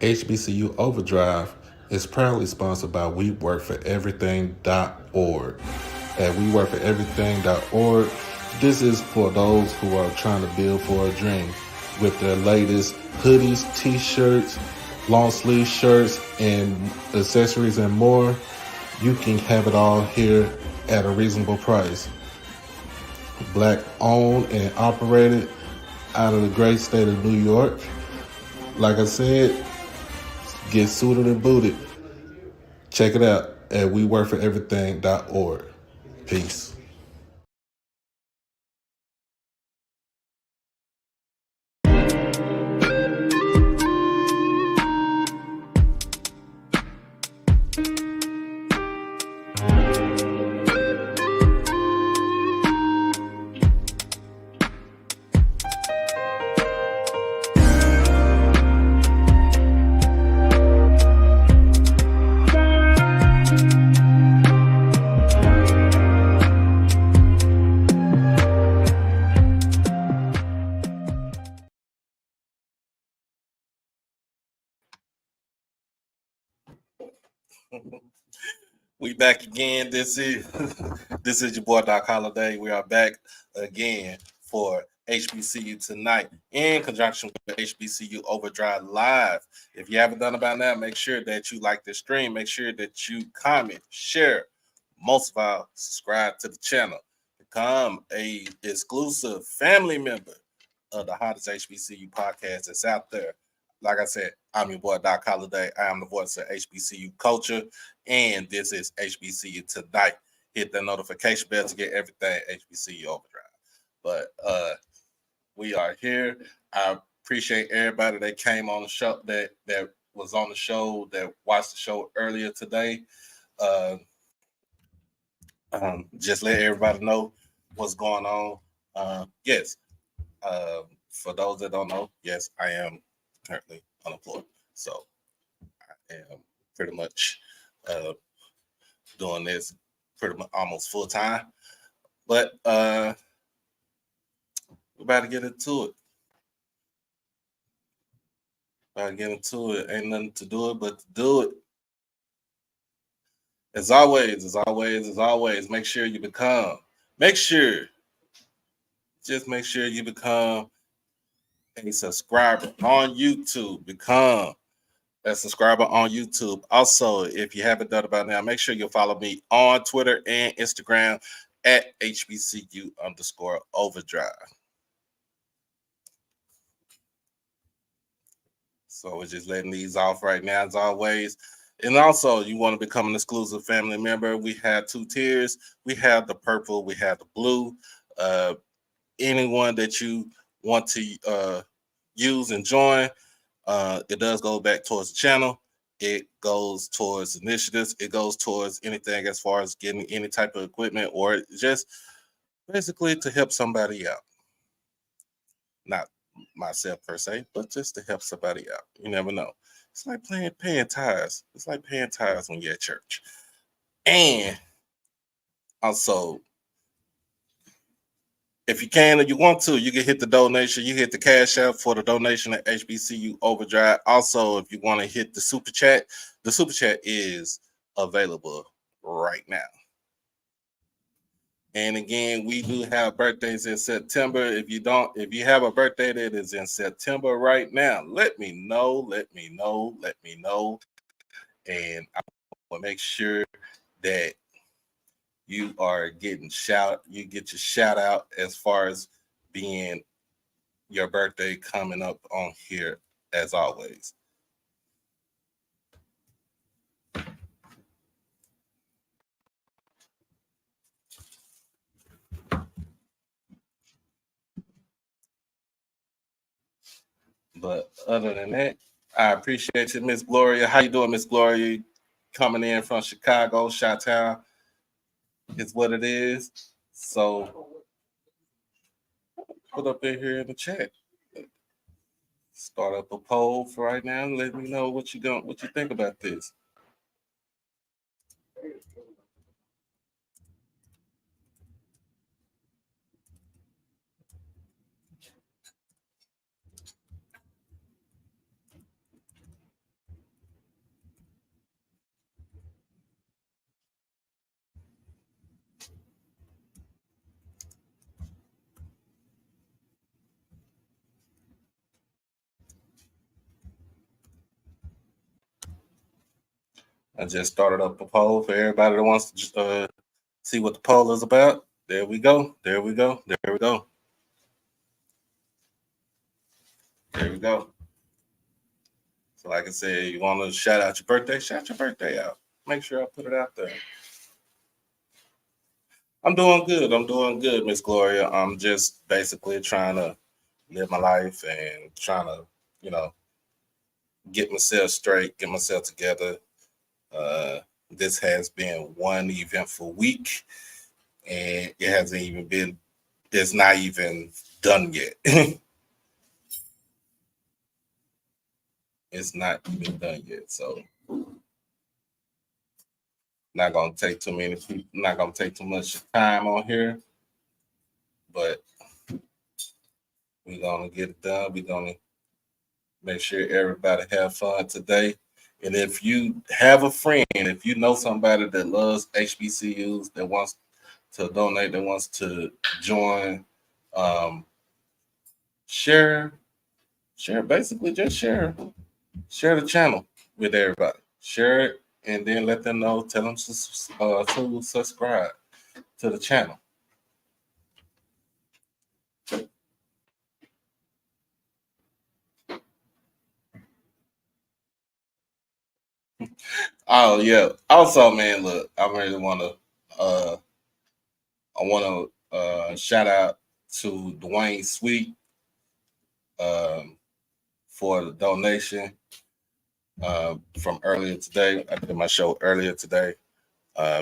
HBCU Overdrive is proudly sponsored by WeWorkForEverything.org. At WeWorkForEverything.org, this is for those who are trying to build for a dream with their latest hoodies, t-shirts, long sleeve shirts, and accessories and more. You can have it all here at a reasonable price. Black owned and operated out of the great state of New York. Like I said, get suited and booted. Check it out at WeWorkForEverything.org. Peace. We back again. This is this is your boy Doc Holiday. We are back again for HBCU tonight in conjunction with HBCU Overdrive Live. If you haven't done it by now, make sure that you like the stream. Make sure that you comment, share, most of all, subscribe to the channel. Become a exclusive family member of the hottest HBCU podcast that's out there. Like I said, I'm your boy Doc Holiday. I am the voice of HBCU culture, and this is HBCU Tonight. Hit the notification bell to get everything HBCU Overdrive. But we are here. I appreciate everybody that came on the show, that was on the show, that watched the show earlier today. Just let everybody know what's going on. Yes, for those that don't know, yes, I am currently unemployed. So I am pretty much doing this pretty much almost full time. But we're about to get into it. Ain't nothing to do it but to do it. As always, make sure you become, just make sure you become a subscriber on YouTube. Become a subscriber on YouTube. Also, if you haven't done it by now, make sure you follow me on Twitter and Instagram at HBCU_Overdrive. So we're just letting these off right now, as always. And also, you want to become an exclusive family member. We have 2 tiers. We have the purple, we have the blue. Anyone that you want to use and join, it does go back towards the channel. It goes towards initiatives. It goes towards anything as far as getting any type of equipment, or just basically to help somebody out. Not myself per se, but just to help somebody out. You never know. It's like paying tithes. It's like paying tithes when you're at church. And also, if you can or you want to, you can hit the donation. You hit the cash out for the donation at HBCU Overdrive. Also, if you want to hit the super chat is available right now. And again, we do have birthdays in September. If you have a birthday that is in September right now, let me know. And I will make sure that you get your shout out as far as being your birthday coming up on here as always. But other than that, I appreciate you, Miss Gloria. How you doing, Miss Gloria? Coming in from Chicago, Chi-Town is what it is. So put up in here in the chat. Start up a poll for right now and let me know what you think about this. I just started up a poll for everybody that wants to see what the poll is about. There we go. There we go. There we go. There we go. So, like I said, you want to shout out your birthday? Shout your birthday out. Make sure I put it out there. I'm doing good. I'm doing good, Miss Gloria. I'm just basically trying to live my life and trying to, you know, get myself straight, get myself together. Uh, this has been one eventful week, and it hasn't even been. It's not even done yet. It's not even done yet. So, not gonna take too many people. Not gonna take too much time on here, but we're gonna get it done. We're gonna make sure everybody have fun today. And if you have a friend, if you know somebody that loves HBCUs, that wants to donate, that wants to join, um, share, basically just share the channel with everybody. Share it and then let them know, tell them to subscribe to the channel. Oh yeah. Also, man, look, uh I wanna shout out to Dwayne Sweet um for the donation from earlier today. I did my show earlier today.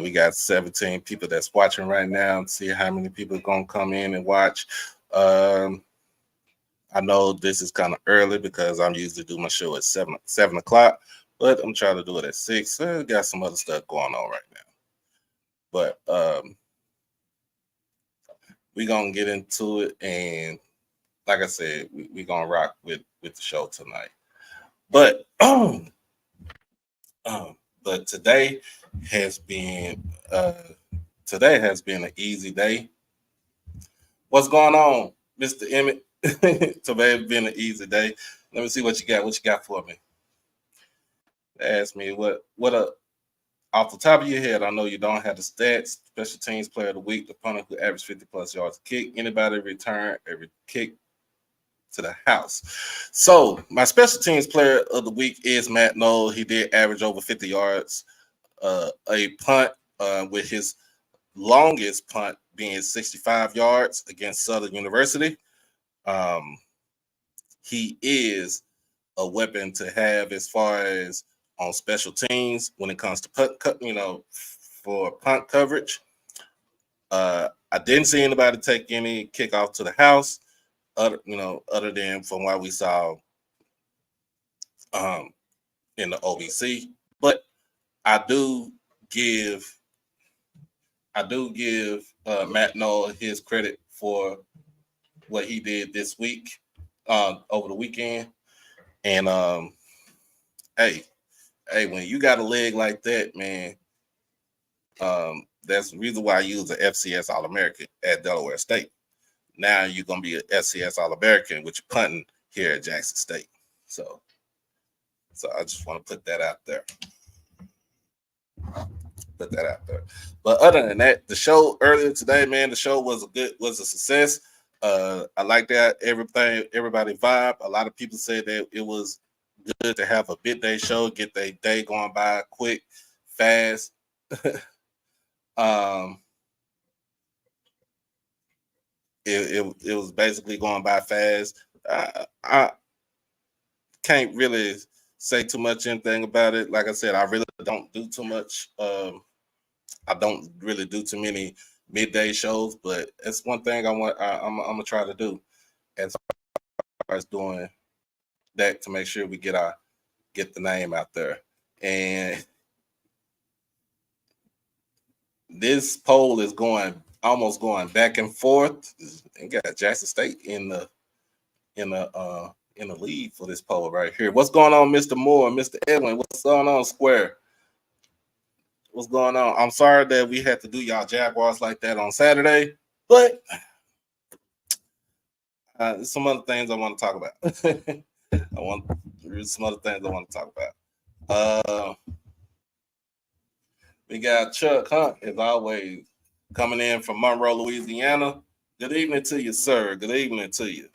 We got 17 people that's watching right now. See how many people are gonna come in and watch. Um, I know this is kind of early because I'm usually do my show at 7 o'clock, but I'm trying to do it at 6. Got some other stuff going on right now, but we gonna get into it. And like I said, we gonna rock with the show tonight. But um, but has been uh, today has been an easy day. What's going on, Mr. Emmett? Today has been an easy day. Let me see what you got. What you got for me? Ask me what off the top of your head. I know you don't have the stats. Special teams player of the week, the punter who averaged 50 plus yards a kick. Anybody return every kick to the house. So my special teams player of the week is Matt Knoll. He did average over 50 yards. A punt with his longest punt being 65 yards against Southern University. Um, he is a weapon to have as far as on special teams when it comes to for punt coverage. I didn't see anybody take any kickoff to the house, other than from what we saw um, in the OVC. But I do give Matt Noel his credit for what he did this week, over the weekend. And hey, when you got a leg like that, man, that's the reason why I use the FCS All American at Delaware State. Now you're gonna be an FCS All American with your punting here at Jackson State. So I just want to put that out there. But other than that, the show earlier today, man, the show was a success. I like that everybody vibe. A lot of people said that it was good to have a midday show, get their day going by quick, fast. um, it was basically going by fast. I can't really say too much anything about it. Like I said, I really don't do too much. I don't really do too many midday shows, but it's one thing I'm gonna try to do as far as doing that to make sure we get the name out there. And this poll is almost going back and forth. And got Jackson State in the lead for this poll right here. What's going on, Mr. Moore, Mr. Edwin? What's going on, Square? What's going on? I'm sorry that we had to do y'all Jaguars like that on Saturday, but some other things I want to talk about. Some other things I want to talk about. We got Chuck Hunt, as always, coming in from Monroe, Louisiana. Good evening to you, sir. Good evening to you.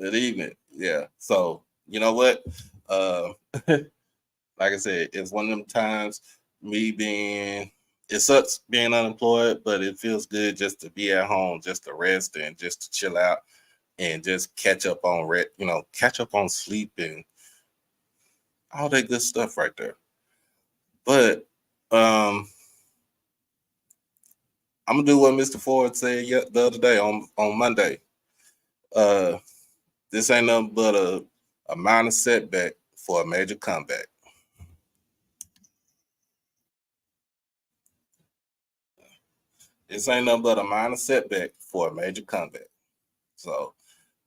Good evening. Yeah. So, you know what? Uh, like I said, it's one of them times me being, it sucks being unemployed, but it feels good just to be at home, just to rest and just to chill out and just catch up on catch up on sleep and all that good stuff right there. But I'm gonna do what Mr. Ford said the other day on Monday. Uh, this ain't nothing but a minor setback for a major comeback. This ain't nothing but a minor setback for a major comeback. So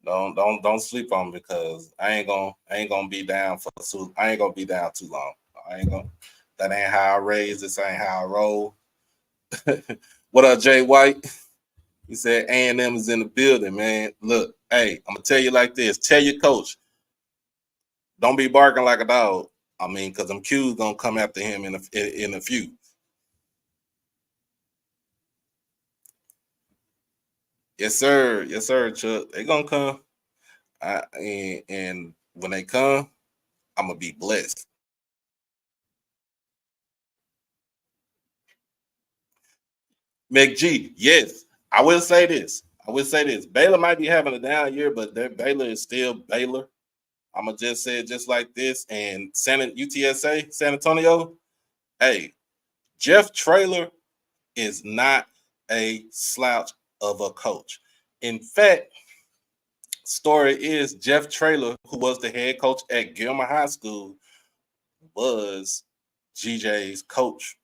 don't sleep on me because I ain't gonna be down for I ain't gonna be down too long. I ain't gonna that ain't how I raise, this ain't how I roll. What up, Jay White? He said A&M is in the building, man. Look, hey, I'm gonna tell you like this. Tell your coach, don't be barking like a dog. I mean, because them Q's gonna come after him in a few. Yes, sir, Chuck. They gonna come. And when they come, I'm gonna be blessed. McG, yes. I will say this. Baylor might be having a down year, but Baylor is still Baylor. I'm gonna just say it just like this. And UTSA, San Antonio, hey, Jeff Traylor is not a slouch of a coach. In fact, story is Jeff Traylor, who was the head coach at Gilmer High School, was GJ's coach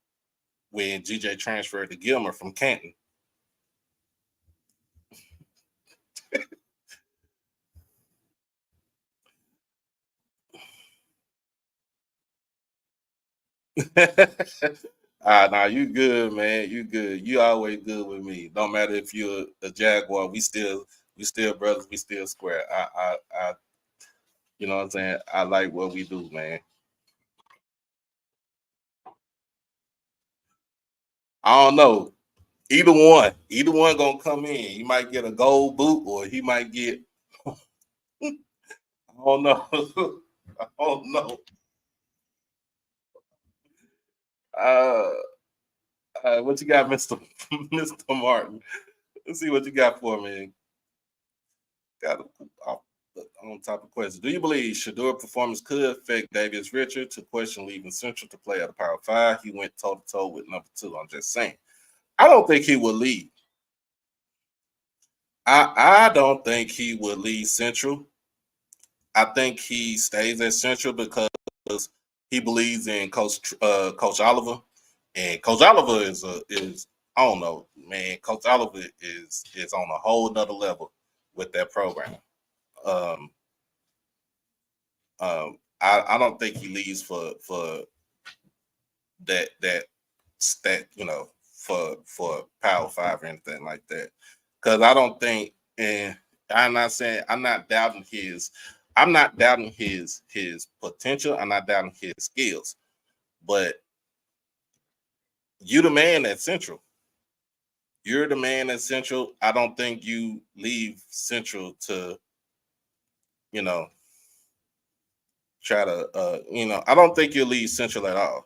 when GJ transferred to Gilmer from Canton. Nah, you good, man. You good. You always good with me. Don't matter if you're a Jaguar. We still brothers. We still square. You know what I'm saying. I like what we do, man. I don't know. Either one gonna come in. He might get a gold boot, or he might get. I don't know. I don't know. Uh, what you got, Mister Mister Martin? Let's see what you got for me. Got on top of question. Do you believe Shador performance could affect Davius Richard to question leaving Central to play at a Power Five? He went toe to toe with number two. I'm just saying. I don't think he will leave. I don't think he will leave Central. I think he stays at Central because he believes in Coach Oliver, and Coach Oliver is I don't know, man. Coach Oliver is on a whole nother level with that program. Um, I don't think he leaves for that for Power Five or anything like that. Because I don't think, and I'm not saying I'm not doubting his potential. I'm not doubting his skills, but you the man at Central. You're the man at Central. I don't think you leave Central to you know try to I don't think you leave Central at all.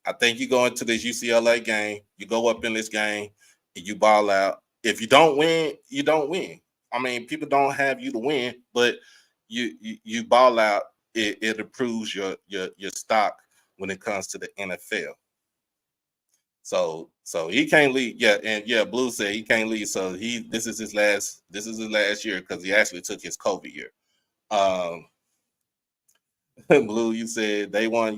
I think you go into this UCLA game, you go up in this game, and you ball out. If you don't win, you don't win. I mean, people don't have you to win, but you ball out. It improves your stock when it comes to the NFL. So he can't leave. Yeah, and yeah, Blue said he can't leave. So this is his last year because he actually took his COVID year. Um, Blue, you said they won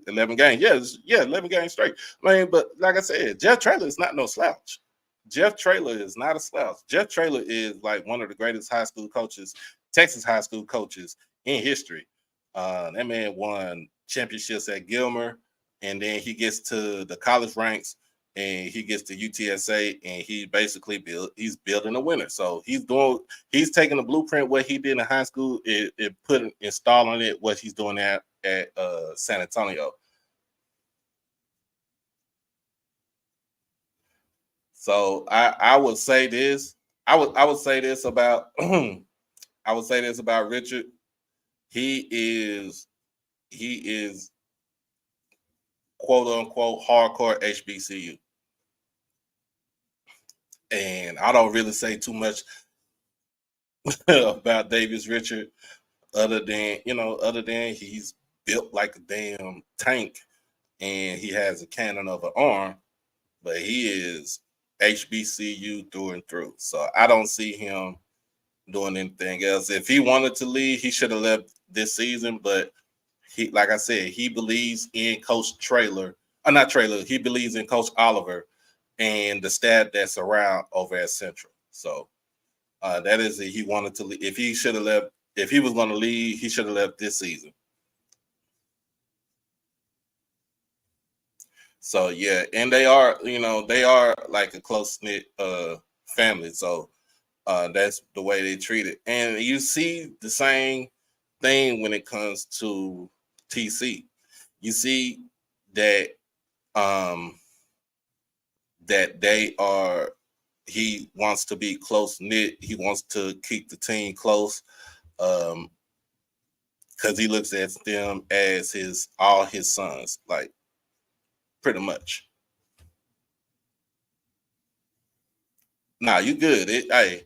11 games. Yes, yeah, 11 games straight. I mean, but like I said, Jeff Traylor is not no slouch. Jeff Traylor is not a slouch. Jeff Traylor is like one of the greatest high school coaches, Texas high school coaches in history. That man won championships at Gilmer, and then he gets to the college ranks, and he gets to UTSA, and he basically he's building a winner. So he's taking the blueprint what he did in high school, installing it what he's doing at San Antonio. So I would say this. I would say this about I would say this about Richard. He is he is quote unquote hardcore HBCU. And I don't really say too much about Davis Richard other than he's built like a damn tank and he has a cannon of an arm, but he is HBCU through and through. So I don't see him doing anything else. If he wanted to leave, he should have left this season, but he, like I said, he believes in Coach Traylor. Not Traylor. He believes in Coach Oliver and the staff that's around over at Central. So that is it. He wanted to leave. If he should have left, if he was going to leave, he should have left this season. So yeah, and they are like a close knit family. So that's the way they treat it. And you see the same thing when it comes to TC. You see that um that they are he wants to be close knit. He wants to keep the team close. Because he looks at them as all his sons, like pretty much. Nah, you good. Hey,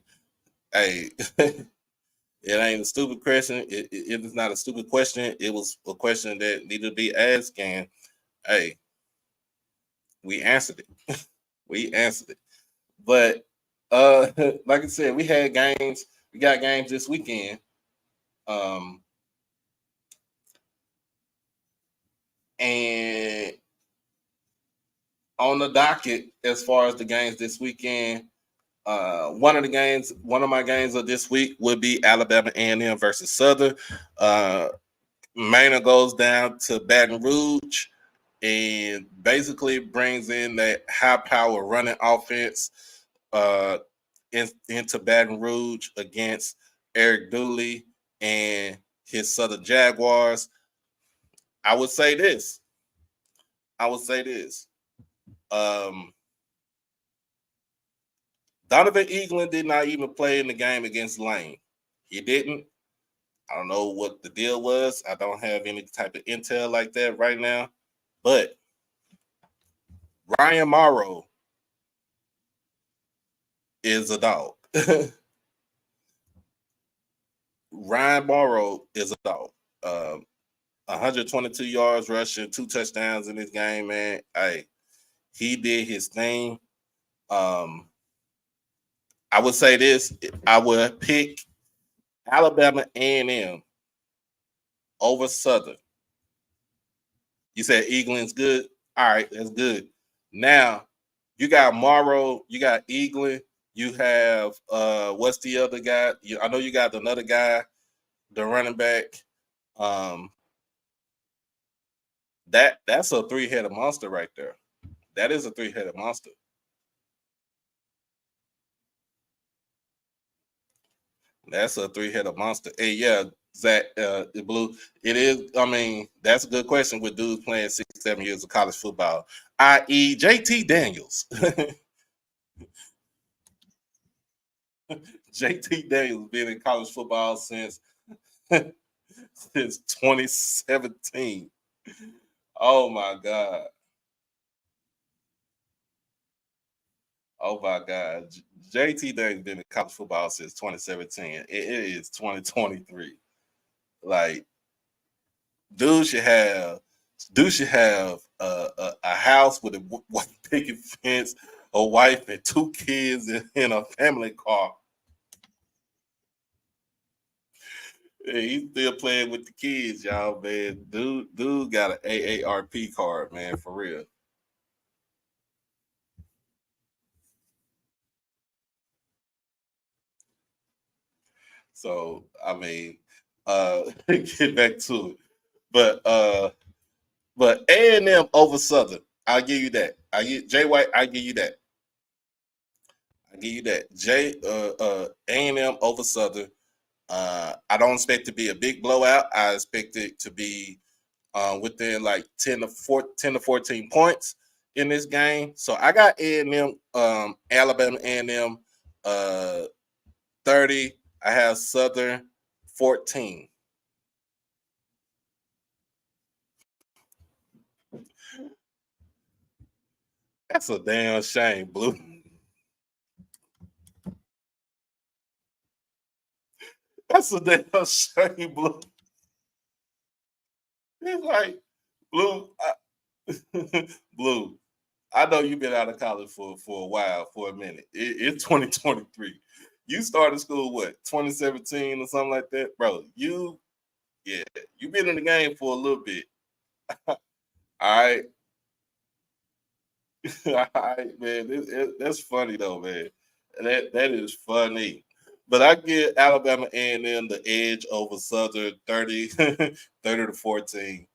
it ain't a stupid question. It is not a stupid question. It was a question that needed to be asked, and hey, we answered it. We answered it. But like I said, we had games. We got games this weekend. And on the docket, as far as the games this weekend, one of my games of this week would be Alabama A&M versus Southern. Maynard goes down to Baton Rouge and basically brings in that high power running offense into Baton Rouge against Eric Dooley and his Southern Jaguars. I would say this. Um, Donovan Eaglin did not even play in the game against Lane. He didn't. I don't know what the deal was. I don't have any type of intel like that right now. But Ryan Morrow is a dog. Ryan Morrow is a dog. 122 yards rushing, 2 touchdowns in this game, man. He did his thing. I would say this. I would pick Alabama A&M over Southern. You said Eaglin's good. All right, that's good. Now you got Morrow, you got Eaglin, you have what's the other guy? I know you got another guy, the running back. That's a 3-headed monster right there. That is a 3-headed monster. That's a 3-headed monster. Hey, yeah, Zach, Blue. It is. I mean, that's a good question with dudes playing 6-7 years of college football, i.e., JT Daniels. JT Daniels been in college football since 2017. Oh my God. Oh my God. JT Daniels been in college football since 2017. It is 2023. Like, dude should have a house with a white picket fence, a wife and 2 kids in a family car. Yeah, he's still playing with the kids, y'all, man. Dude got an AARP card, man, for real. So I mean, get back to it. But A&M over Southern, I'll give you that. I get Jay White, I give you that. I give you that. A&M over Southern. I don't expect it to be a big blowout. I expect it to be within like 10 to 14 points. in this game. So I got A&M, Alabama A&M, 30. I have Southern 14. That's a damn shame, Blue. That's a damn shame, Blue. It's like Blue, Blue. I know you've been out of college for a while, for a minute. It's 2023. You started school what 2017 or something like that, bro. Yeah, you've been in the game for a little bit. All right, all right, man. That's funny though, man. That is funny. But I give Alabama A&M the edge over Southern 30, 30 to 14.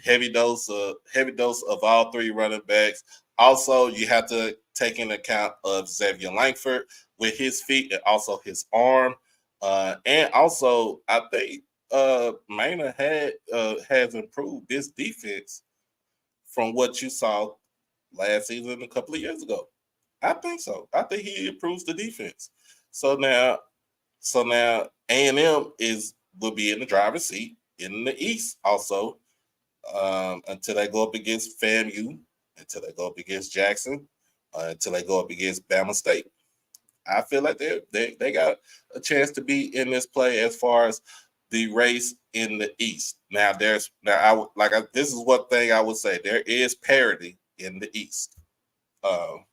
Heavy dose of all three running backs. Also, you have to take into account of Xavier Langford with his feet and also his arm. And also, I think Maynard has improved this defense from what you saw last season a couple of years ago. I think so. I think he improves the defense. So now, A&M is will be in the driver's seat in the East also, until they go up against FAMU, until they go up against Jackson, until they go up against Bama State. I feel like they got a chance to be in this play as far as the race in the East. Now there's now I would- like I, this is one thing I would say there is parity in the East. Um,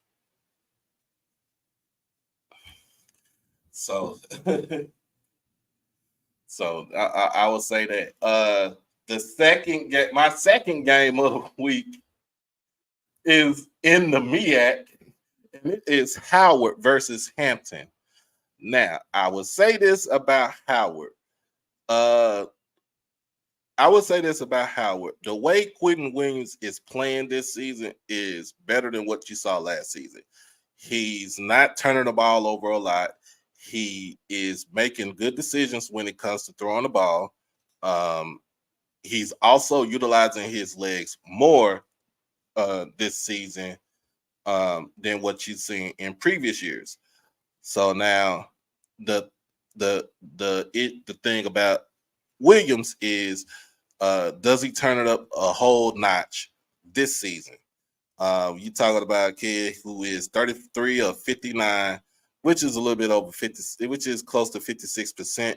so so I would say that my second game of the week is in the MEAC, and it is Howard versus Hampton. Now I would say this about Howard. Uh, I would say this about Howard. The way Quentin Williams is playing this season is better than what you saw last season. He's not turning the ball over a lot. He is making good decisions when it comes to throwing the ball. Um, he's also utilizing his legs more this season than what you've seen in previous years. So now the the thing about Williams is, does he turn it up a whole notch this season? You talking about a kid who is 33 of 59, which is a little bit over 50, which is close to 56%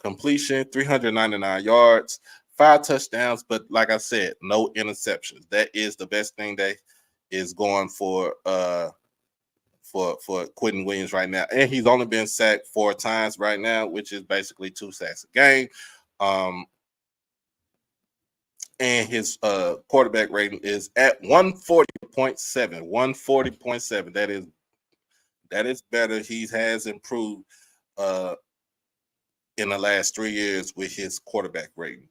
completion, 399 yards, 5 touchdowns, but like I said, no interceptions. That is the best thing that is going for Quentin Williams right now. And he's only been sacked 4 times right now, which is basically 2 sacks a game. Um, and his quarterback rating is at 140.7. 140.7. That is better. He has improved uh, in the last 3 years with his quarterback rating.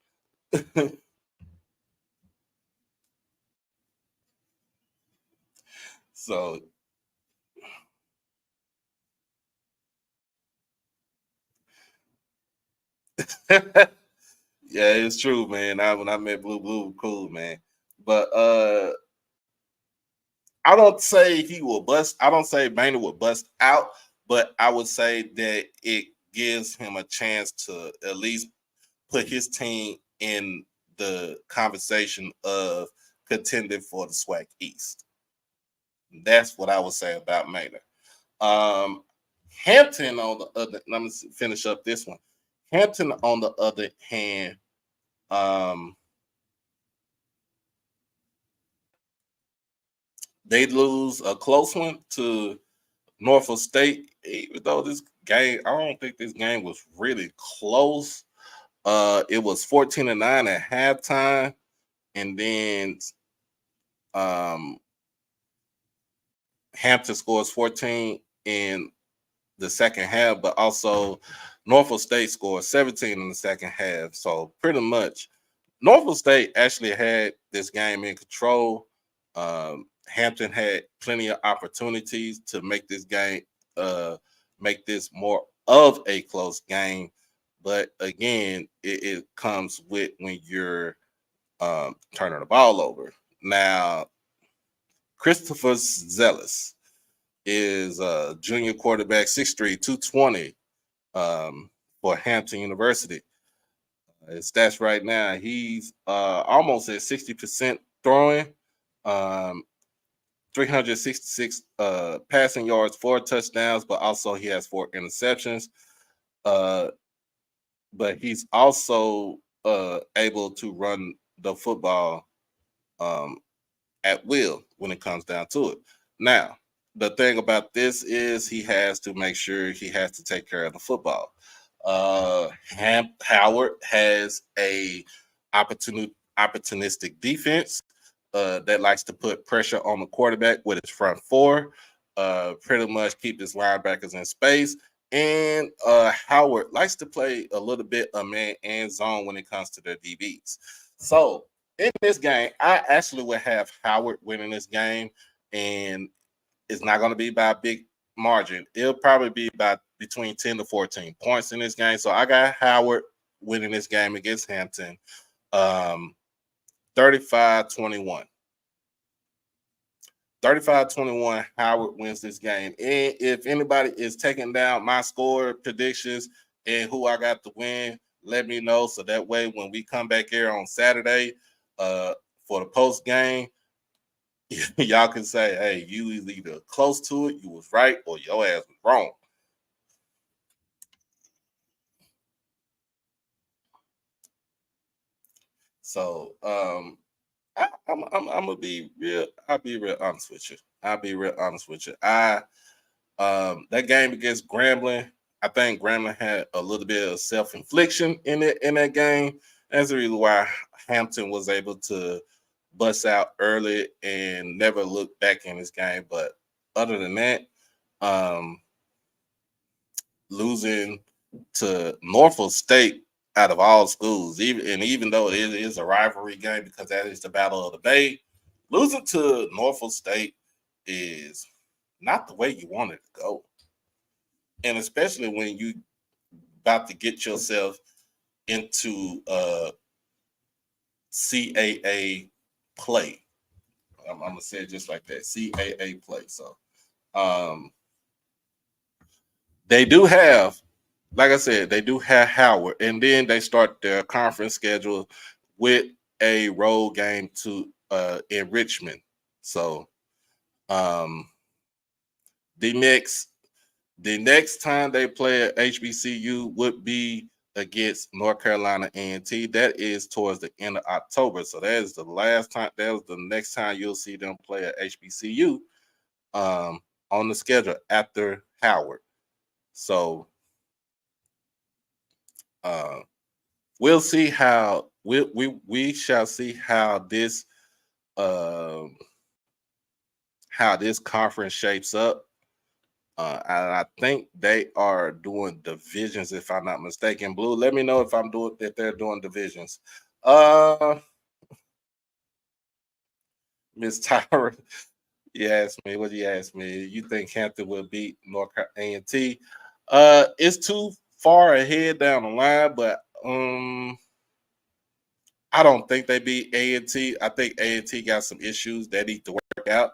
So yeah, it's true, man. When I met Blue, cool, man. But I don't say he will bust. I don't say Maynard will bust out, but I would say that it gives him a chance to at least put his team in the conversation of contending for the SWAC East. That's what I would say about Maynard. Um, Hampton on the other. Let me finish up this one. Hampton on the other hand, um, they lose a close one to Norfolk State, even though this game, I don't think this game was really close. It was 14-9 at halftime, and then um, Hampton scores 14 in the second half, but also Norfolk State scored 17 in the second half. So pretty much, Norfolk State actually had this game in control. Hampton had plenty of opportunities to make this more of a close game. But again, it comes with when you're turning the ball over. Now, Christopher Zealous is a junior quarterback, 6'3", 220 for Hampton University. His stats right now, he's almost at 60% throwing, um, 366 passing yards, 4 touchdowns, but also he has 4 interceptions. Uh, but he's also able to run the football um, at will when it comes down to it. Now, the thing about this is he has to make sure he has to take care of the football. Howard has a opportunistic defense that likes to put pressure on the quarterback with his front four, pretty much keep his linebackers in space. And Howard likes to play a little bit of man and zone when it comes to their DBs. So in this game, I actually would have Howard winning this game, and it's not going to be by a big margin. It'll probably be by between 10 to 14 points in this game. So I got Howard winning this game against Hampton, 35-21. 35-21, Howard wins this game. And if anybody is taking down my score predictions and who I got to win, let me know. So that way, when we come back here on Saturday for the post game, y'all can say, hey, you was either close to it, you was right, or your ass was wrong. So I'm gonna be real. I'll be real honest with you. That game against Grambling, I think Grambling had a little bit of self-infliction in that game. That's the reason why Hampton was able to bust out early and never look back in this game. But other than that, um, losing to Norfolk State out of all schools, even though it is a rivalry game because that is the Battle of the Bay, losing to Norfolk State is not the way you want it to go. And especially when you about to get yourself into CAA play. I'm gonna say it just like that, CAA play. So they do have, like I said, they do have Howard, and then they start their conference schedule with a road game to in Richmond. So the next time they play at HBCU would be against North Carolina A&T. That is towards the end of October. So that is the last time. That was the next time you'll see them play at HBCU on the schedule after Howard. So we'll see how we shall see how this conference shapes up. And I think they are doing divisions, if I'm not mistaken. Blue, let me know if they're doing divisions. Miss Tyra, you asked me. What you asked me? You think Hampton will beat North A&T? It's too far ahead down the line, but I don't think they beat A&T. I think A&T got some issues that need to work out.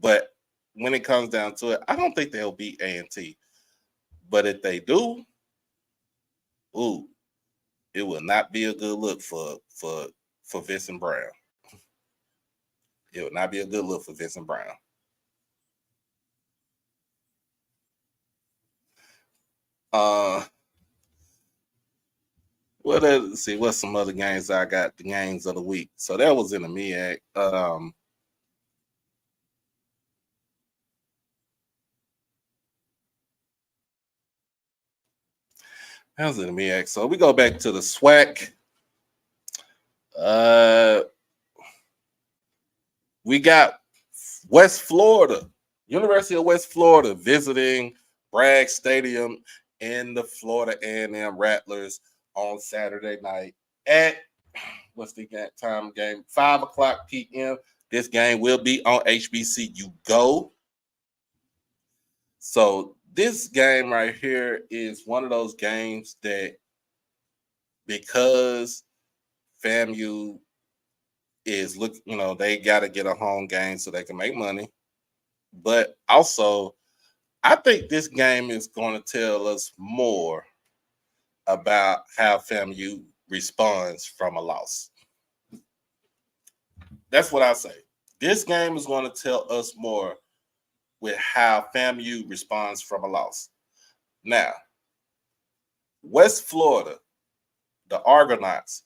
But when it comes down to it, I don't think they'll beat A&T. But if they do, it will not be a good look for Vincent Brown. It will not be a good look for Vincent Brown. Well, let's see what's some other games I got. The games of the week. So that was in the MEAC. That was in the MEAC. So we go back to the SWAC. We got West Florida, University of West Florida, visiting Bragg Stadium in the Florida A&M Rattlers on Saturday night at what's the time game? 5:00 p.m. This game will be on HBCU Go. So this game right here is one of those games that, because FAMU is look, they got to get a home game so they can make money. But also, I think this game is going to tell us more about how FAMU responds from a loss. That's what I say. This game is going to tell us more with how FAMU responds from a loss. Now, West Florida, the Argonauts,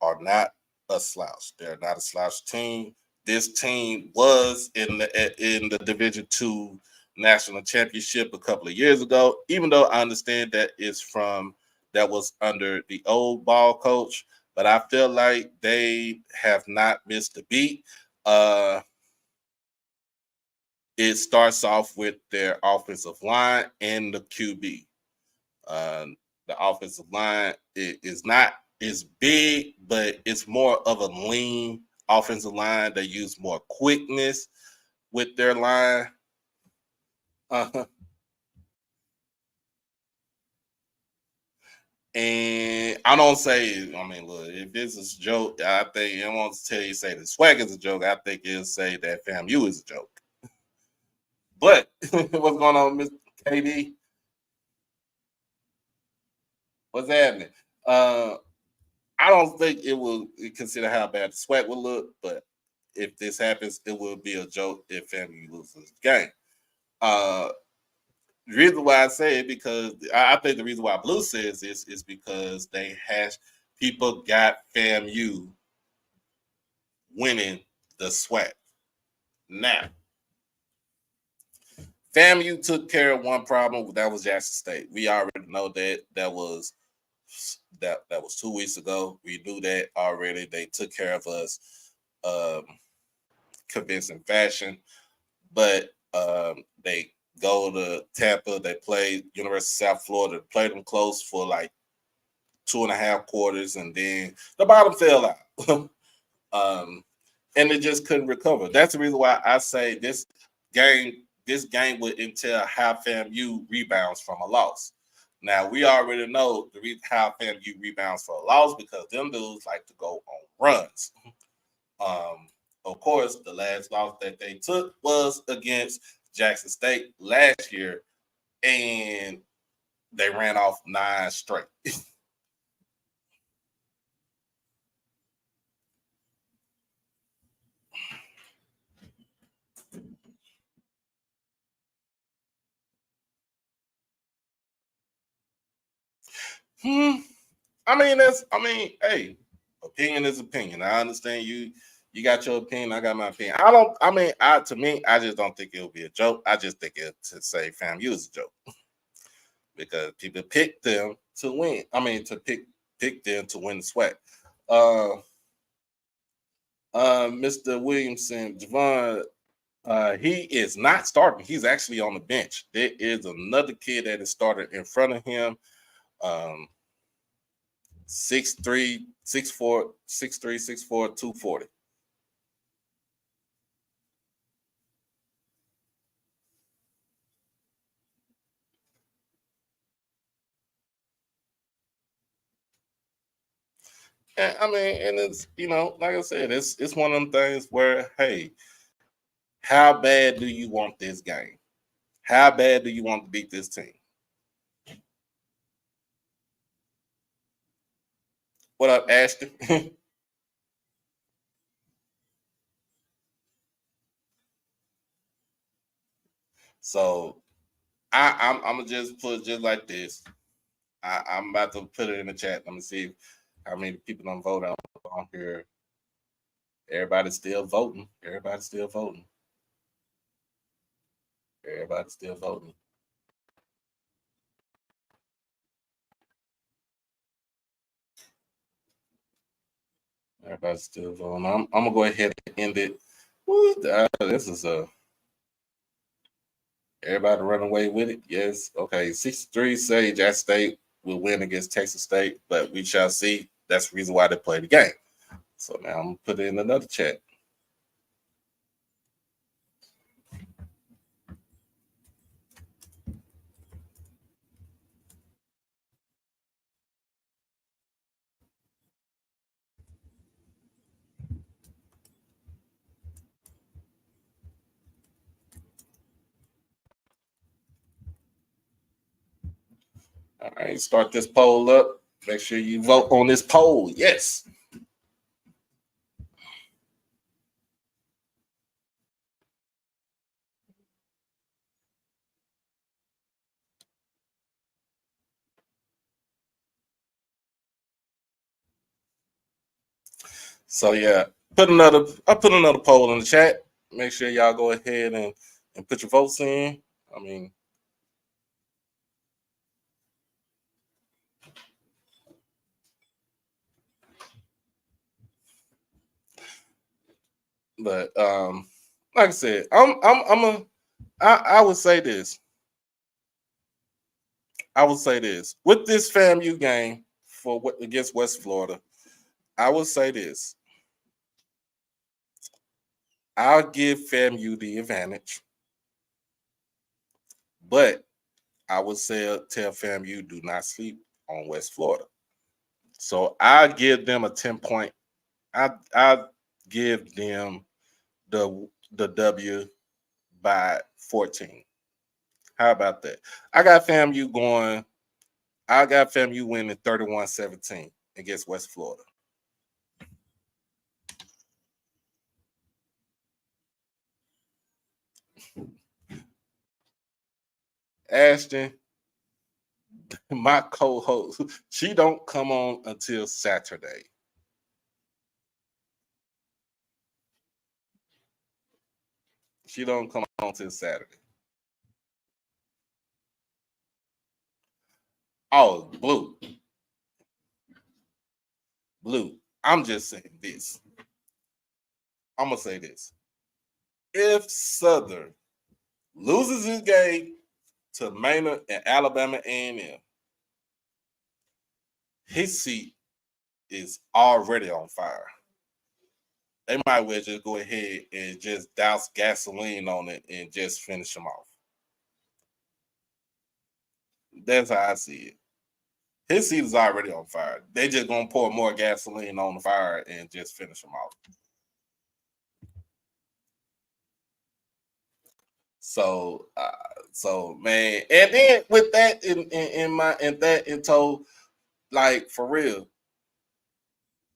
are not a slouch. They're not a slouch team. This team was in the Division II national championship a couple of years ago. Even though I understand that was under the old ball coach, but I feel like they have not missed a beat. It starts off with their offensive line and the QB. Uh, the offensive line is not as big, but it's more of a lean offensive line. They use more quickness with their line. Uh, and I don't say, I mean, look, if this is a joke, I think I want to tell you, say the swag is a joke. I think it'll say that FAMU is a joke. But what's going on, Mr. KD? What's happening? Uh, I don't think it will consider how bad the sweat will look, but if this happens, it will be a joke if FAMU loses the game. The reason why I say it because I think the reason why Blue says this is because people got FAMU winning the sweat. Now, FAMU took care of one problem that was Jackson State. We already know that was 2 weeks ago. We knew that already. They took care of us. Convincing fashion, but they go to Tampa. They play University of South Florida. Played them close for like 2.5 quarters, and then the bottom fell out, and they just couldn't recover. That's the reason why I say game. This game would entail how FAMU rebounds from a loss. Now we already know how FAMU rebounds for a loss because them dudes like to go on runs. Of course, the last loss that they took was against Jackson State last year, and they ran off 9 straight. Hey, opinion is opinion. I understand you got your opinion, I got my opinion. To me, I just don't think it'll be a joke. I just think it to say FAMU is a joke. Because people pick them to win. To pick them to win the sweat. Mr. Williamson, Javon, he is not starting. He's actually on the bench. There is another kid that is started in front of him. 6'3", 6'4", 6'3", 6'4", 240. And it's like I said, it's one of them things where, hey, how bad do you want this game? How bad do you want to beat this team? What up, Ashton? So I'm gonna just put it just like this. I'm about to put it in the chat. Let me see how many people don't vote on here. Everybody's still voting. Everybody's still voting. Everybody's still voting. Everybody's still voting. I'm gonna go ahead and end it. This is everybody run away with it. Yes. Okay. 63 say Jack State will win against Texas State, but we shall see. That's the reason why they play the game. So now I'm gonna put it in another chat. All right, start this poll up. Make sure you vote on this poll. Yes. So yeah, I put another poll in the chat. Make sure y'all go ahead and put your votes in. I mean, but like I said, I would say this. I would say this with this FAMU game for what against West Florida. I would say this. I'll give FAMU the advantage, but I would say tell FAMU do not sleep on West Florida. So I give them a 10 point. I give them the W by 14. How about that? I got FAMU going. I got FAMU winning 31-17 against West Florida. Ashton, my co-host, she don't come on until Saturday. She don't come on until Saturday. Oh, Blue. I'm just saying this. I'm gonna say this. If Southern loses his game to Maynard and Alabama A&M, his seat is already on fire. They might well just go ahead and just douse gasoline on it and just finish him off. That's how I see it. His seat is already on fire. They just gonna pour more gasoline on the fire and just finish him off. So man, and then with that in tow, like for real,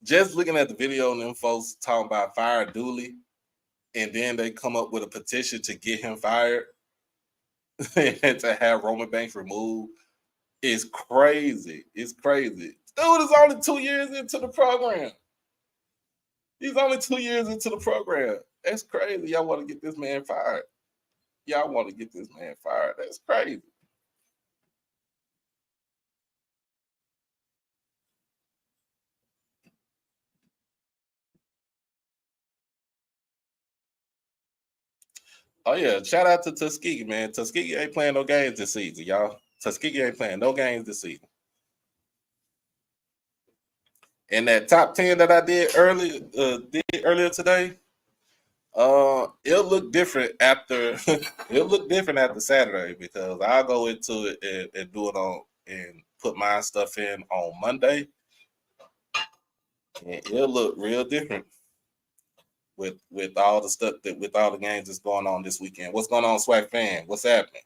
just looking at the video and them folks talking about fire Dooley, and then they come up with a petition to get him fired and to have Roman Banks removed is crazy. It's crazy. Dude is only 2 years into the program. He's only 2 years into the program. That's crazy. Y'all want to get this man fired. Y'all want to get this man fired. That's crazy. Oh yeah, shout out to Tuskegee, man. Tuskegee ain't playing no games this season, y'all. Tuskegee ain't playing no games this season. And that top 10 that I did earlier today, it'll look different after it'll look different after Saturday because I'll go into it and do it on and put my stuff in on Monday, and it'll look real different with all the stuff that with all the games that's going on this weekend. What's going on, Swag Fan? What's happening?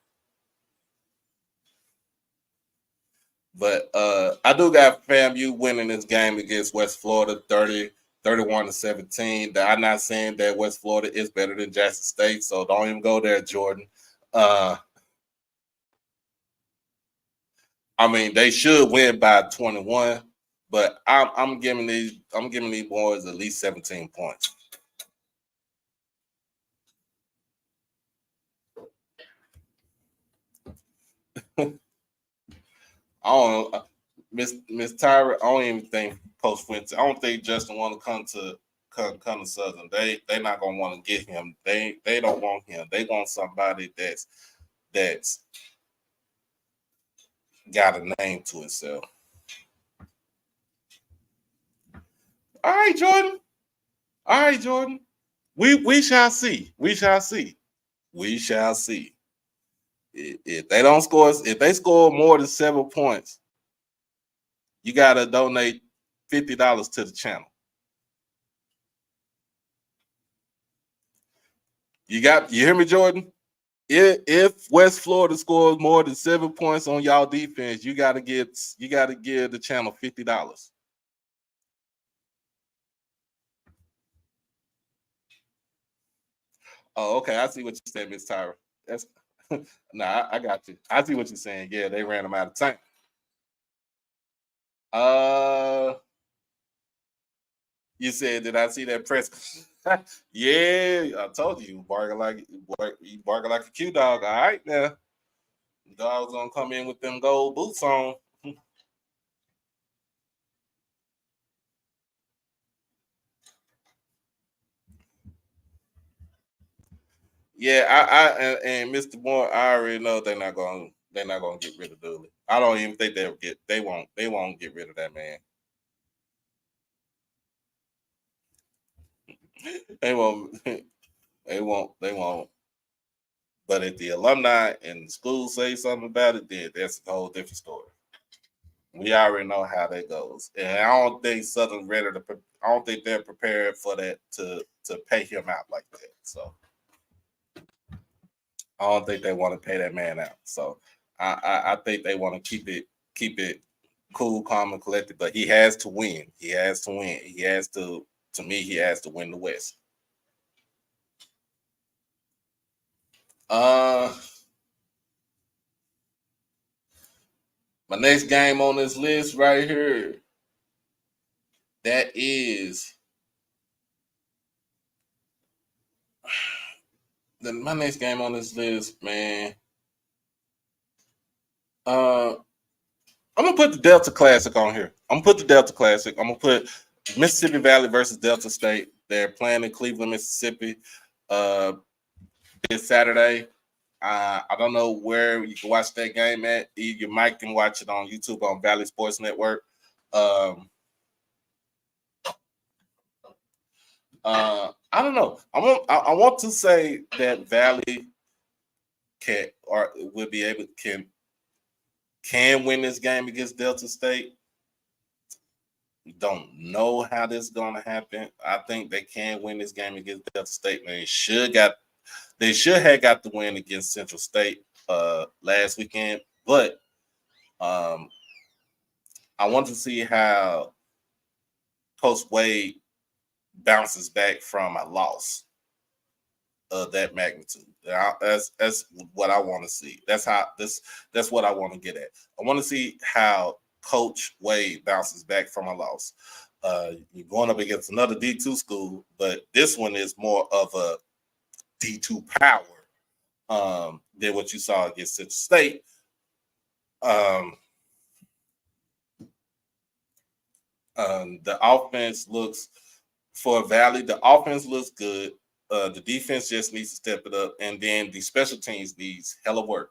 But I do got FAMU winning this game against West Florida 31-17. I'm not saying that West Florida is better than Jackson State, so don't even go there, Jordan. I mean, they should win by 21, but I'm giving these boys at least 17 points. I don't know. Miss Tyra, I don't even think Post Fuente. I don't think Justin want to come to Southern. They not gonna want to get him. They don't want him. They want somebody that's got a name to itself. All right, Jordan. All right, Jordan. We shall see. We shall see. We shall see. If they don't score, if they score more than 7 points, you gotta donate $50 to the channel. You hear me, Jordan? if West Florida scores more than 7 points on y'all defense, you gotta give the channel $50. Oh, okay. I see what you said, Miss Tyra. That's nah, I got you. I see what you're saying. Yeah, they ran them out of time. Uh you said, did I see that press? Yeah, I told you, you barking like a Q dog. All right now. Dog's gonna come in with them gold boots on. Yeah, and Mr. Moore, I already know they're not gonna get rid of Dooley. I don't even think they won't get rid of that man. They won't they won't. But if the alumni and the school say something about it, then that's a whole different story. We already know how that goes, and I don't think Southern ready to. I don't think they're prepared for that to pay him out like that. So I don't think they want to pay that man out. So I think they want to keep it cool, calm, and collected. But he has to win. He has to win. He has to. To me, he has to win the West. Uh, my next game on this list right here. That is my next game on this list, man. Uh, I'm gonna put the Delta Classic on here. I'm gonna put the Delta Classic. I'm gonna put Mississippi Valley versus Delta State. They're playing in Cleveland, Mississippi. Uh, this Saturday. I don't know where you can watch that game at. You might can watch it on YouTube on Valley Sports Network. Um, I don't know. I want to say that Valley can or will be able can win this game against Delta State. We don't know how this is going to happen. I think they can win this game against Delta State. They should have got the win against Central State last weekend, but um, I want to see how Coach Wade bounces back from a loss of that magnitude. That's what I want to see. That's what I want to get at. I want to see how Coach Wade bounces back from a loss. You're going up against another D2 school, but this one is more of a D2 power than what you saw against Central State. Um, the offense looks for Valley. The offense looks good. The defense just needs to step it up, and then the special teams needs hella work.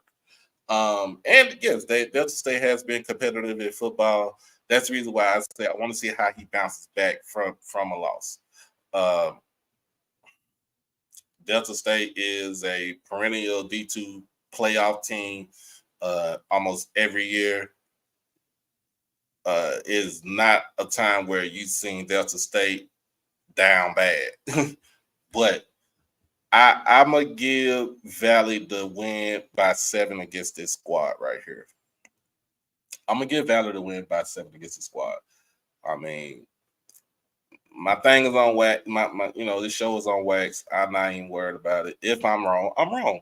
And yes, Delta State has been competitive in football. That's the reason why I say I want to see how he bounces back from a loss. Um, Delta State is a perennial D2 playoff team almost every year. Is not a time where you've seen Delta State down bad. But I'm gonna give Valley the win by 7 against this squad right here. I'm gonna give Valley the win by 7 against the squad. I mean, my thing is on wax. My this show is on wax. I'm not even worried about it. If I'm wrong, I'm wrong.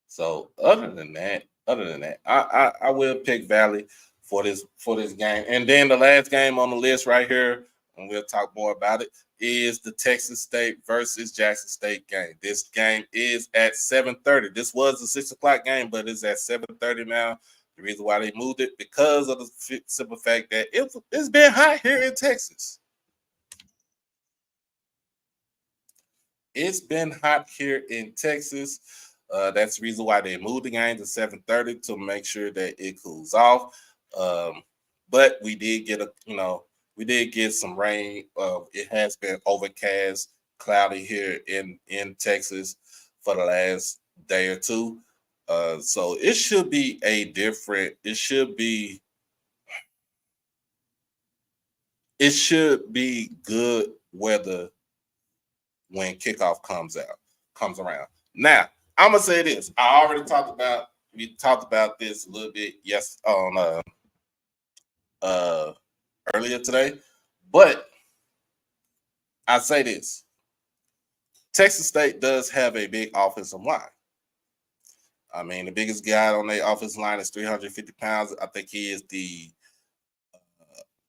So other than that, I will pick Valley for this game. And then the last game on the list right here, and we'll talk more about it, is the Texas State versus Jackson State game. This game is at 7:30. This was a 6 o'clock game, but it's at 7:30 now. The reason why they moved it because of the simple fact that it's been hot here in Texas. It's been hot here in Texas. That's the reason why they moved the game to 7:30 to make sure that it cools off. But we did get some rain. It has been overcast, cloudy here in Texas for the last day or two. So it should be a different. It should be. it should be good weather when kickoff comes around. Now, I'm gonna say this. We talked about this a little bit on uh earlier today, but I say this. Texas State does have a big offensive line. I mean, the biggest guy on their offensive line is 350 pounds. I think he is the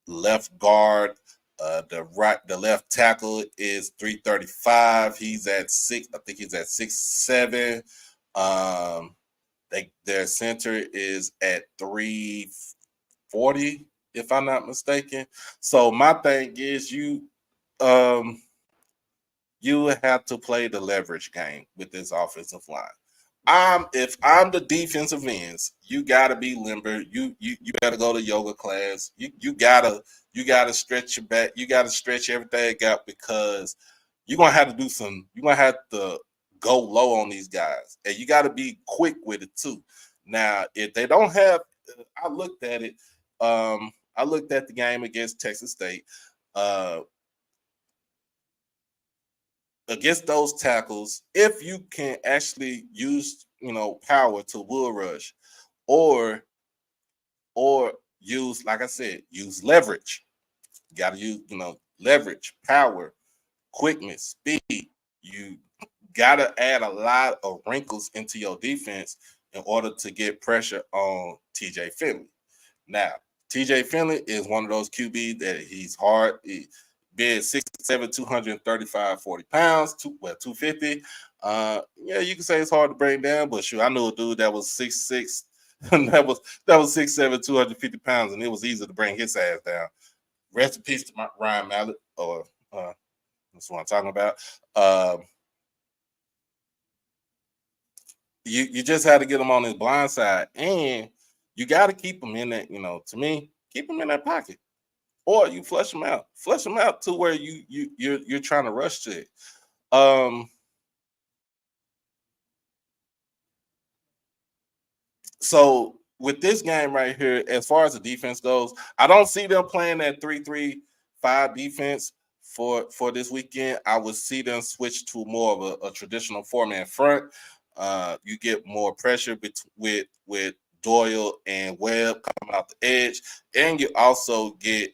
left guard. The left tackle is 335. He's at six. I think he's at 6'7". Their center is at 340, if I'm not mistaken. So my thing is um you have to play the leverage game with this offensive line. If I'm the defensive ends, you gotta be limber. You better go to yoga class. You gotta stretch your back. You gotta stretch everything out because you're gonna have to do some. You're gonna have to go low on these guys, and you gotta be quick with it too. Now, if they don't have, I looked at it. I looked at the game against Texas State. Uh, Against those tackles, if you can actually use power to wood rush, or use, like I said, use leverage. You got to use leverage, power, quickness, speed. You got to add a lot of wrinkles into your defense in order to get pressure on TJ Finley. Now, TJ Finley is one of those QB that he's hard. Being 6'7", 235, 40 pounds, 250. Yeah, you can say it's hard to bring down, but shoot, I knew a dude that was 6'6", that was 6'7", 250 pounds, and it was easy to bring his ass down. Rest in peace to Ryan Mallett, or that's what I'm talking about. You just had to get him on his blind side, and you got to keep him in that. To me, keep him in that pocket, or you flush him out to where you're trying to rush to it. So with this game right here, as far as the defense goes, I don't see them playing that 3-3-5 defense for this weekend. I would see them switch to more of a traditional 4-man front. You get more pressure with Doyle and Webb coming out the edge, and you also get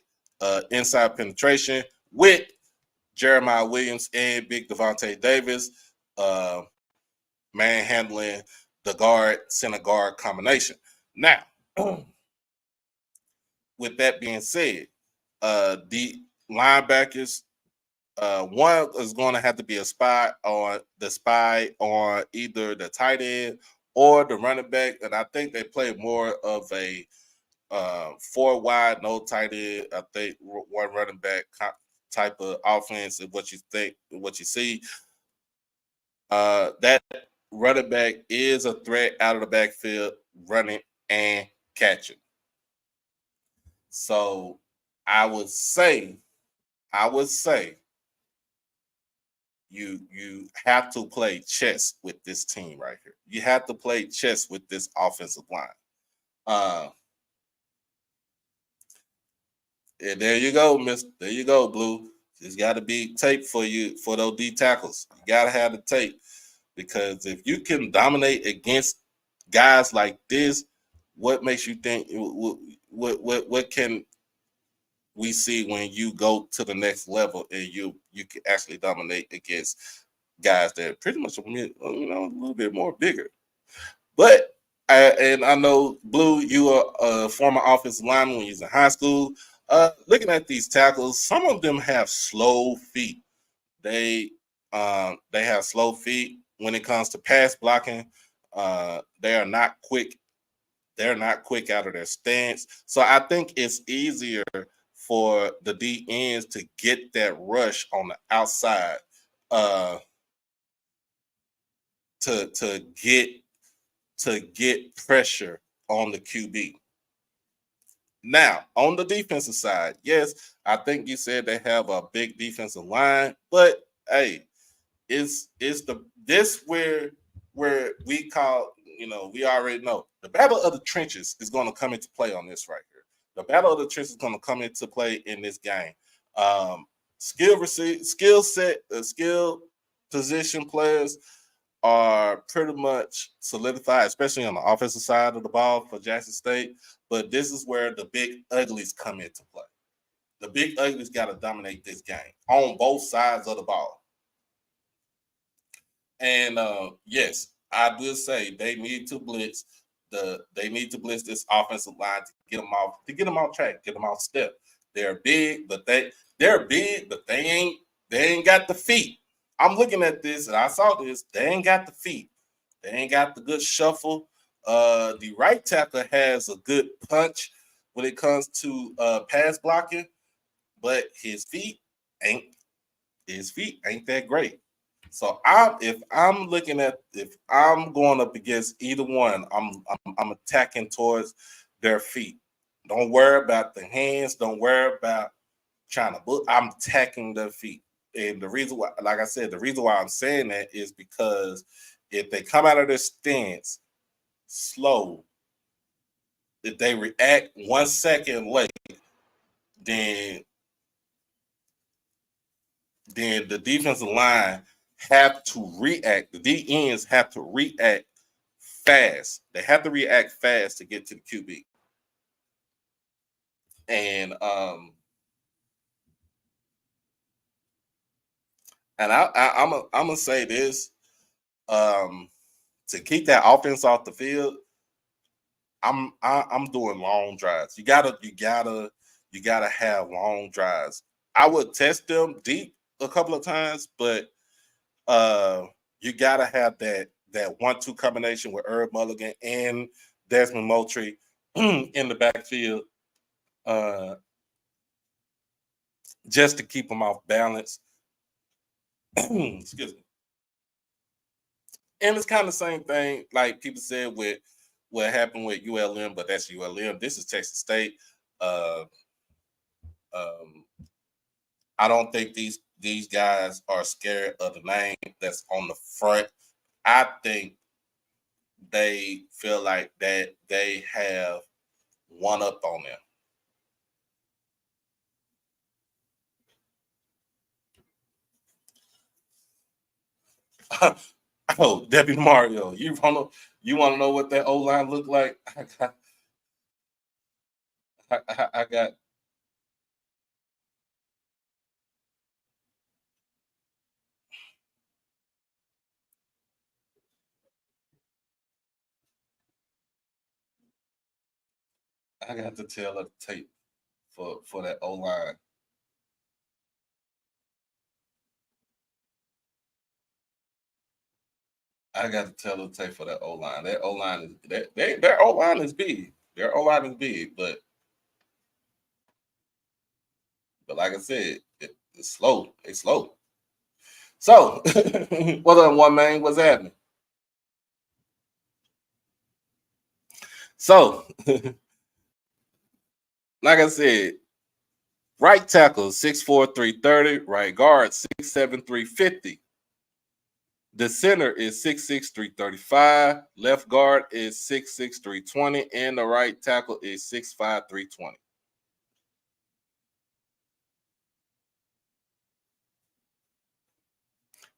inside penetration with Jeremiah Williams and Big Devontae Davis manhandling the center guard combination. Now, with that being said, the linebackers, one is going to have to be a spy on either the tight end or the running back, and I think they play more of a 4 wide, no tight end. I think one running back type of offense is what you see. That running back is a threat out of the backfield, running and catching. So I would say you have to play chess with this team right here. You have to play chess with this offensive line. And there you go, Mister. There you go, Blue. There's got to be tape for you for those D tackles. You got to have the tape, because if you can dominate against guys like this, what makes you think? What can we see when you go to the next level and you can actually dominate against guys that are pretty much a little bit more bigger? But and I know, Blue, you are a former offensive lineman when you was in high school. Looking at these tackles, some of them have slow feet. They have slow feet when it comes to pass blocking. They are not quick. They're not quick out of their stance. So I think it's easier for the D ends to get that rush on the outside to get pressure on the QB. Now, on the defensive side, yes, I think you said they have a big defensive line, but hey, it's where we call, we already know the battle of the trenches is going to come into play on this right here. The battle of the trenches is going to come into play in this game. Skill set, skill position players are pretty much solidified, especially on the offensive side of the ball for Jackson State. But this is where the big uglies come into play. The big uglies got to dominate this game on both sides of the ball. And yes, I will say they need to blitz this offensive line to get them off track, get them off step. They're big, but they ain't got the feet. I'm looking at this and I saw this. They ain't got the feet. They ain't got the good shuffle. The right tackle has a good punch when it comes to pass blocking, but ain't his feet ain't that great. So if I'm going up against either one, I'm attacking towards their feet. Don't worry about the hands. Don't worry about trying to book. I'm attacking their feet. And the reason why, like I said, the reason why I'm saying that is because if they come out of their stance slow, if they react 1 second late, then the defensive line have to react. The D ends have to react fast. They have to react fast to get to the QB. And I'm gonna say this to keep that offense off the field. I'm doing long drives. You gotta have long drives. I would test them deep a couple of times, but you gotta have that 1-2 combination with Herb Mulligan and Desmond Moultrie in the backfield, just to keep them off balance. Excuse me. And it's kind of the same thing, like people said with what happened with ULM, but that's ULM. This is Texas State. Uh, um, I don't think these guys are scared of the name that's on the front. I think they feel like that they have one up on them. Oh, Deputy Mario, you want to know what that O line looked like? I got to tell a tape for that O line. I got to tell the tape for that O line. That O line is their O line is big. Their O line is big, but like I said, it's slow. It's slow. So, what up, one man? What's happening? So, like I said, right tackle 6'4", 330. Right guard 6'7", 350. The center is 6'6", 335. Left guard is 6'6", 320. And the right tackle is 6'5", 320.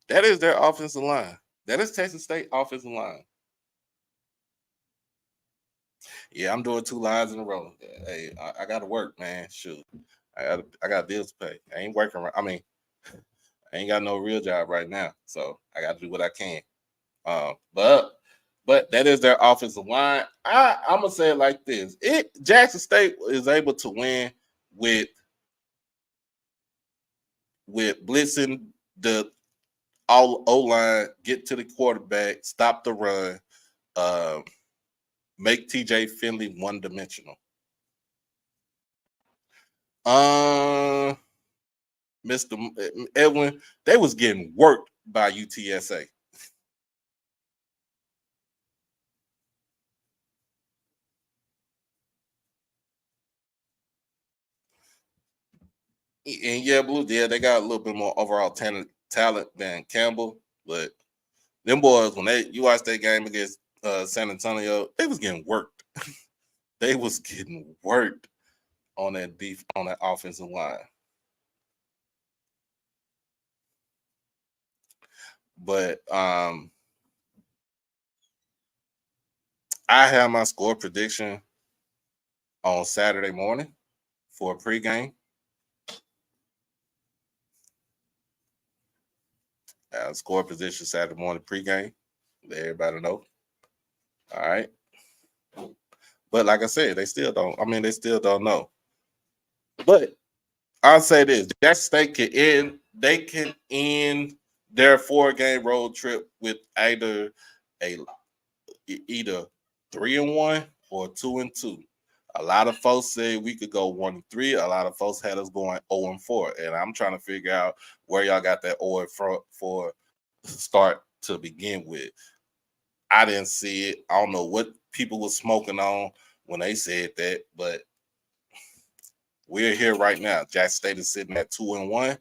That is their offensive line. That is Texas State offensive line. Yeah, I'm doing 2 lines in a row. Hey, I got to work, man. Shoot, I got bills to pay. I ain't working. I mean, I ain't got no real job right now, so I got to do what I can. But that is their offensive line. I'm gonna say it like this: Jackson State is able to win with blitzing the all O line, get to the quarterback, stop the run, uh, make TJ Finley one dimensional. Uh, Mr. Edwin, they was getting worked by UTSA. And yeah, Blue, yeah, they got a little bit more overall talent than Campbell, but them boys, when you watch that game against San Antonio, they was getting worked. They was getting worked on that offensive line. But I have my score prediction on Saturday morning for a pregame. Score position Saturday morning pregame. Let everybody know. All right. But like I said, they still don't. I mean, they still don't know. But I'll say this: Jackson State can end. They can end their 4-game road trip with a either 3-1 or 2-2. A lot of folks say we could go 1-3. A lot of folks had us going 0-4, and I'm trying to figure out where y'all got that 0 for start to begin with. I didn't see it. I don't know what people were smoking on when they said that, but we're here right now. Jackson State is sitting at 2-1.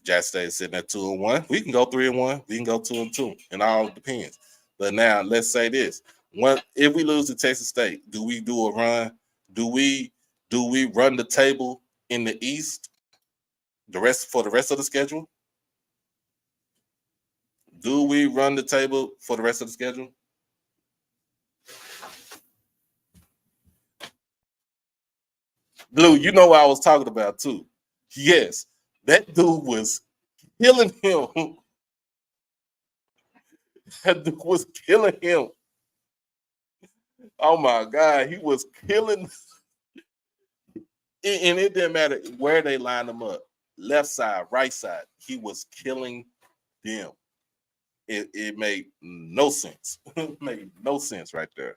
Jackson State is sitting at 2-1. We can go 3-1. We can go 2-2. It all depends. But now let's say this: if we lose to Texas State, do we do a run? Do we run the table in the East? The rest of the schedule? Do we run the table for the rest of the schedule? Blue, you know what I was talking about too. Yes, that dude was killing him. That dude was killing him. Oh my God, he was killing. And it didn't matter where they lined him up, left side, right side. He was killing them. It made no sense. It made no sense right there.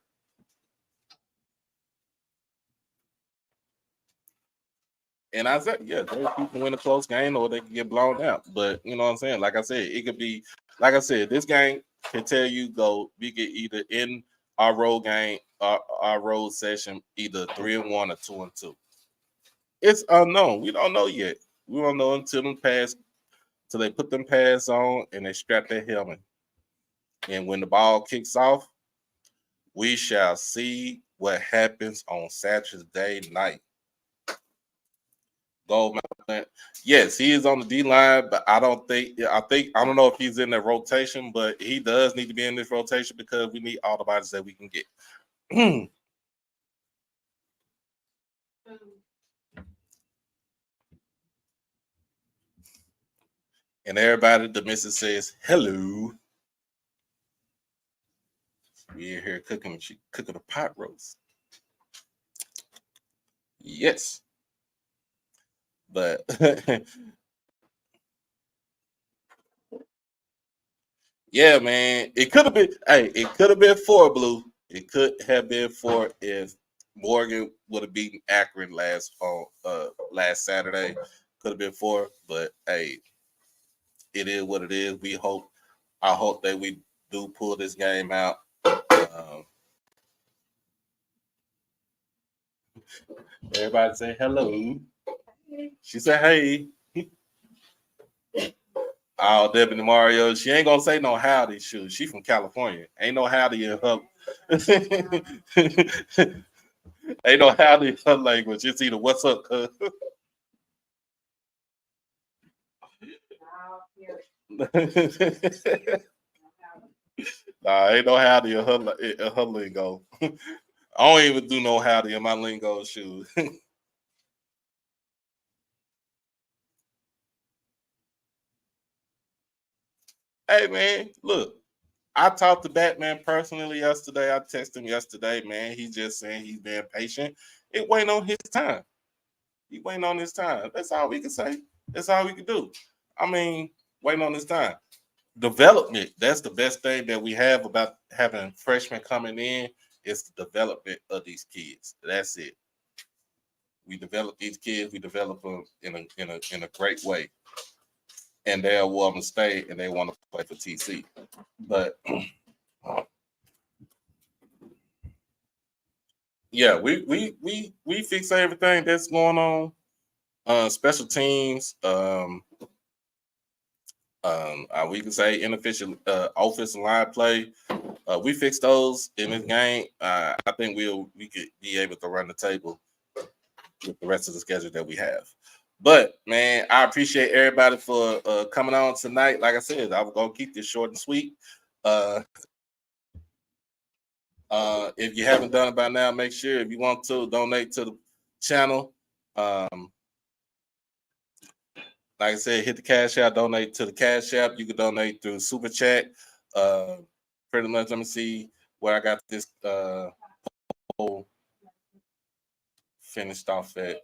And I said, yeah, those people can win a close game or they can get blown out. But you know what I'm saying? Like I said, it could be, like I said, this game can tell you we get either in our road game, our road session, either 3-1 or 2-2. It's unknown. We don't know yet. We don't know until they put them pads on and they strap their helmet. And when the ball kicks off, we shall see what happens on Saturday night. Goldman, yes, he is on the D line, but I don't know if he's in the rotation, but he does need to be in this rotation because we need all the bodies that we can get. And everybody, the missus says hello. We're here cooking a pot roast. Yes, but yeah, man, it could have been. Hey, it could have been 4 Blue. It could have been 4 if Morgan would have beaten Akron last Saturday. Could have been 4, but hey, it is what it is. I hope that we do pull this game out. Everybody say hello. She said hey. Oh, Debbie Mario, she ain't gonna say no howdy. Shoot, she from California. Ain't no howdy in her. Ain't no howdy in her language. It's either what's up, cuz. Nah, ain't no howdy in her lingo. I don't even do no howdy in my lingo. Shoot. Hey man, look, I talked to Batman personally yesterday. I texted him yesterday, man. He's just saying he's being patient. It waiting on his time. He waiting on his time. That's all we can say. That's all we can do. I mean, waiting on his time. Development. That's the best thing that we have about having freshmen coming in. Is the development of these kids. That's it. We develop these kids. We develop them in a great way, and they'll want to stay and they want to play for TC. But yeah, we fix everything that's going on. Special teams. We can say inefficient offensive line play. We fix those in this game. I think we could be able to run the table with the rest of the schedule that we have. But man, I appreciate everybody for coming on tonight. Like I said, I was gonna keep this short and sweet. Uh, if you haven't done it by now, make sure if you want to donate to the channel. Like I said, hit the Cash App, donate to the Cash App. You can donate through Super Chat. Uh, pretty much, let me see where I got this poll finished off at.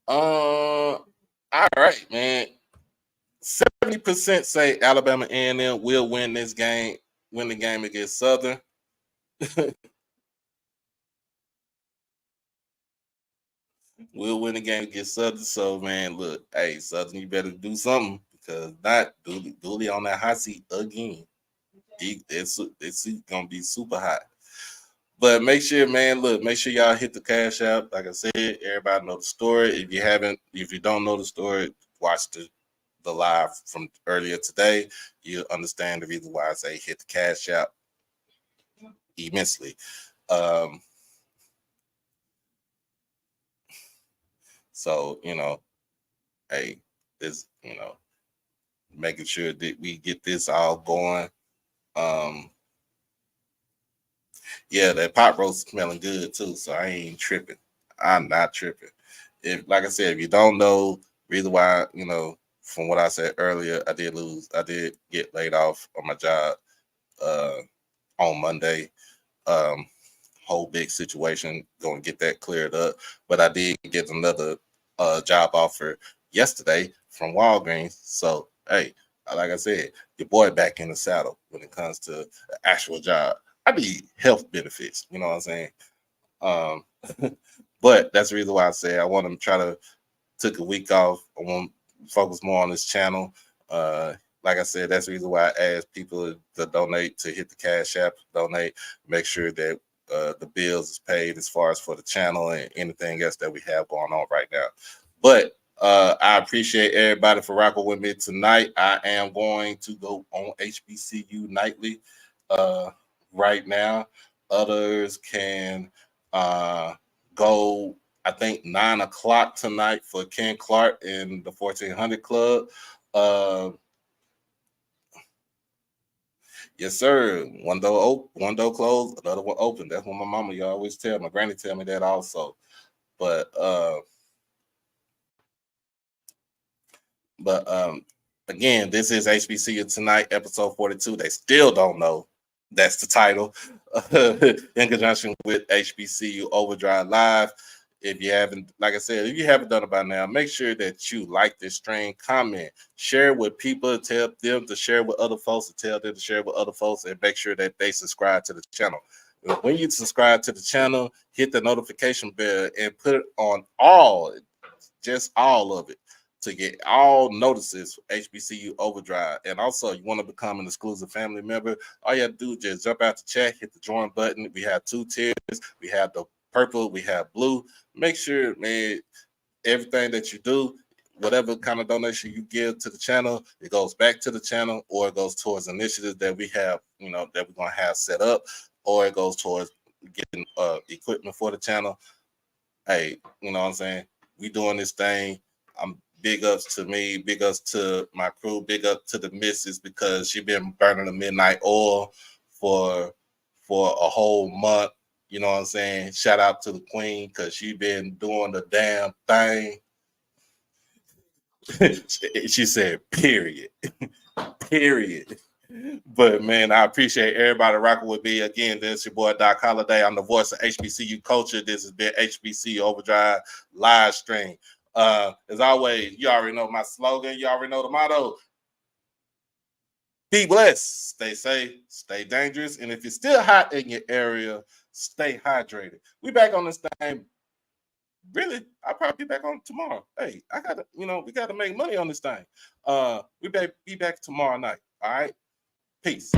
All right, man. 70% say Alabama A&M will win this game, win the game against Southern. We'll win the game against Southern. So, man, look, hey, Southern, you better do something because not Dooley on that hot seat again. It's gonna be super hot. But make sure, man, look, make sure y'all hit the Cash App. Like I said, everybody know the story. If you don't know the story, watch the live from earlier today. You understand the reason why I say hit the Cash App immensely. So, hey, this, making sure that we get this all going. Yeah, that pot roast smelling good too, so I ain't tripping. I'm not tripping. If, like I said, if you don't know, reason why, from what I said earlier, I did get laid off on my job on Monday. Whole big situation, going to get that cleared up. But I did get another job offer yesterday from Walgreens. So, hey, like I said, your boy back in the saddle when it comes to the actual job. I need health benefits. You know what I'm saying? Um, but that's the reason why I say I want to try to took a week off. I want to focus more on this channel. Like I said, that's the reason why I asked people to donate, to hit the Cash App, donate, make sure that the bills is paid as far as for the channel and anything else that we have going on right now. But I appreciate everybody for rocking with me tonight. I am going to go on HBCU Nightly right now. Others can go, I think, 9 o'clock tonight for Ken Clark in the 1400 Club. Yes, sir. One door closed, another one open. That's what my mama you always tell. My granny tell me that also. But again, this is HBCU Tonight, episode 42. They still don't know. That's the title. In conjunction with HBCU Overdrive Live. If you haven't, like I said, if you haven't done it by now, make sure that you like this stream, comment, share it with people, tell them to share with other folks, and tell them to share with other folks, and make sure that they subscribe to the channel. When you subscribe to the channel, hit the notification bell and put it on all, just all of it, to get all notices for HBCU Overdrive. And also, you want to become an exclusive family member, all you have to do is just jump out the chat, hit the join button. We have 2 tiers. We have the purple, we have blue. Make sure, man, everything that you do, whatever kind of donation you give to the channel, it goes back to the channel, or it goes towards initiatives that we have, that we're going to have set up, or it goes towards getting equipment for the channel. Hey, you know what I'm saying? We doing this thing. I'm big ups to me, big ups to my crew, big up to the missus, because she been burning the midnight oil for a whole month. You know what I'm saying? Shout out to the queen, because she been doing the damn thing. She said, period. Period. But man, I appreciate everybody rocking with me. Again, this is your boy Doc Holliday. I'm the voice of HBCU culture. This has been HBCU Overdrive live stream. As always, you already know my slogan. You already know the motto. Be blessed, stay safe, stay dangerous, and if you're still hot in your area, stay hydrated. We back on this thing. Really, I'll probably be back on tomorrow. Hey, I gotta, we gotta make money on this thing. We be back tomorrow night. All right. Peace.